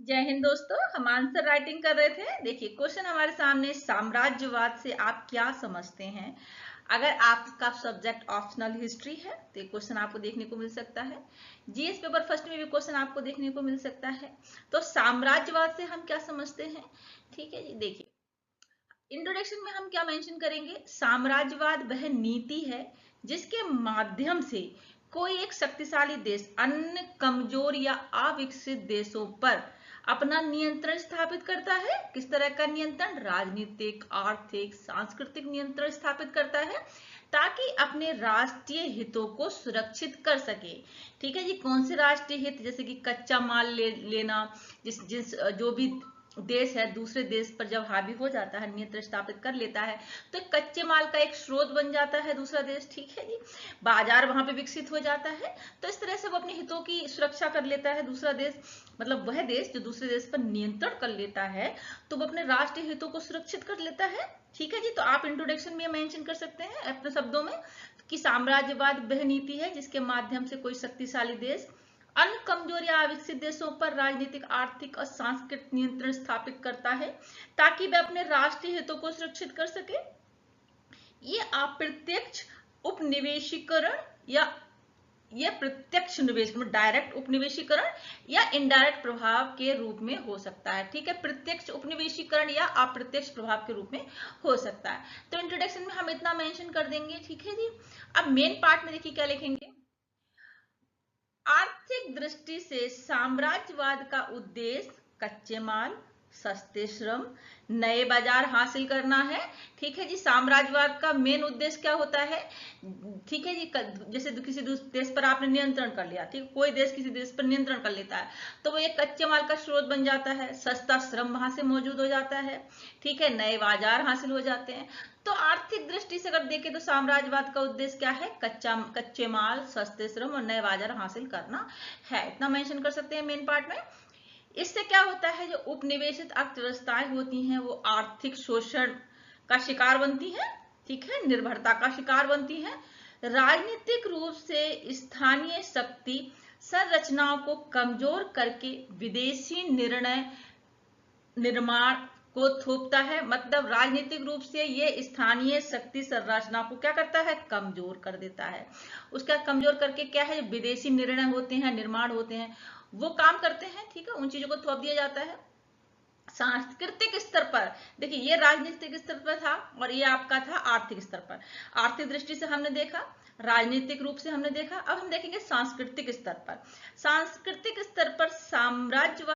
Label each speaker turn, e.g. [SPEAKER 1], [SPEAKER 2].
[SPEAKER 1] जय हिंद दोस्तों। हम आंसर राइटिंग कर रहे थे। देखिए क्वेश्चन हमारे सामने, साम्राज्यवाद से आप क्या समझते हैं। अगर आपका सब्जेक्ट ऑप्शनल हिस्ट्री है तो ये क्वेश्चन आपको देखने को मिल सकता है। जीएस पेपर फर्स्ट में भी क्वेश्चन आपको देखने को मिल सकता है। तो साम्राज्यवाद से हम क्या समझते हैं, ठीक है जी। देखिए इंट्रोडक्शन में हम क्या मेंशन करेंगे, साम्राज्यवाद वह नीति है जिसके माध्यम से कोई एक शक्तिशाली देश अन्य कमजोर या अविकसित देशों पर अपना नियंत्रण स्थापित करता है। किस तरह का नियंत्रण, राजनीतिक, आर्थिक, सांस्कृतिक नियंत्रण स्थापित करता है ताकि अपने राष्ट्रीय हितों को सुरक्षित कर सके। ठीक है जी। कौन से राष्ट्रीय हित, जैसे कि कच्चा माल लेना, जिस जिस जो भी देश है दूसरे देश पर जब हावी हो जाता है, नियंत्रण स्थापित कर लेता है, तो कच्चे माल का एक स्रोत बन जाता है दूसरा देश। ठीक है जी। बाजार वहां पे विकसित हो जाता है। तो इस तरह से वो अपने हितों की सुरक्षा कर लेता है दूसरा देश। मतलब वह देश जो दूसरे देश पर नियंत्रण कर लेता है तो वो अपने राष्ट्रीय हितों को सुरक्षित कर लेता है। ठीक है जी। तो आप इंट्रोडक्शन में मेंशन कर सकते हैं अपने शब्दों में कि साम्राज्यवाद वह नीति है जिसके माध्यम से कोई शक्तिशाली देश अन्य कमजोर या अविकसित देशों पर राजनीतिक, आर्थिक और सांस्कृतिक नियंत्रण स्थापित करता है ताकि वे अपने राष्ट्रीय हितों को सुरक्षित कर सके। ये अप्रत्यक्ष उपनिवेशीकरण या ये प्रत्यक्ष निवेश में डायरेक्ट उपनिवेशीकरण या इनडायरेक्ट प्रभाव के रूप में हो सकता है। ठीक है, प्रत्यक्ष उपनिवेशीकरण या अप्रत्यक्ष प्रभाव के रूप में हो सकता है। तो इंट्रोडक्शन में हम इतना मेंशन कर देंगे। ठीक है जी। अब मेन पार्ट में देखिए क्या लिखेंगे। आर्थिक दृष्टि से साम्राज्यवाद का उद्देश्य कच्चे माल, सस्ते श्रम, नए बाजार हासिल करना है। ठीक है जी। साम्राज्यवाद का मेन उद्देश्य क्या होता है, ठीक है जी। जैसे किसी देश पर आपने नियंत्रण कर लिया, ठीक, कोई देश किसी देश पर नियंत्रण कर लेता है तो वो एक कच्चे माल का स्रोत बन जाता है, सस्ता श्रम वहां से मौजूद हो जाता है। ठीक है, नए बाजार हासिल हो जाते हैं। तो आर्थिक दृष्टि से अगर देखें तो साम्राज्यवाद का उद्देश्य क्या है, कच्चे माल, सस्ते श्रम और नए बाजार हासिल करना है। इतना मेंशन कर सकते हैं मेन पार्ट में। इससे क्या होता है, जो उपनिवेशित अर्थव्यवस्थाएं होती हैं वो आर्थिक शोषण का शिकार बनती हैं। ठीक है, निर्भरता का शिकार बनती हैं। राजनीतिक रूप से स्थानीय शक्ति संरचनाओं को कमजोर करके विदेशी निर्णय निर्माण को थोपता है। मतलब राजनीतिक रूप से ये स्थानीय शक्ति संरचना को क्या करता है, कमजोर कर देता है। उसका कमजोर करके क्या है, विदेशी निर्णय होते हैं, निर्माण होते हैं, वो काम करते हैं। ठीक है, उन चीजों को थोप दिया जाता है। सांस्कृतिक स्तर पर देखिए, ये राजनीतिक स्तर पर था और ये आपका था आर्थिक स्तर पर। आर्थिक दृष्टि से हमने देखा, राजनीतिक रूप से हमने देखा, अब हम देखेंगे सांस्कृतिक स्तर पर। सांस्कृतिक स्तर पर साम्राज्यवाद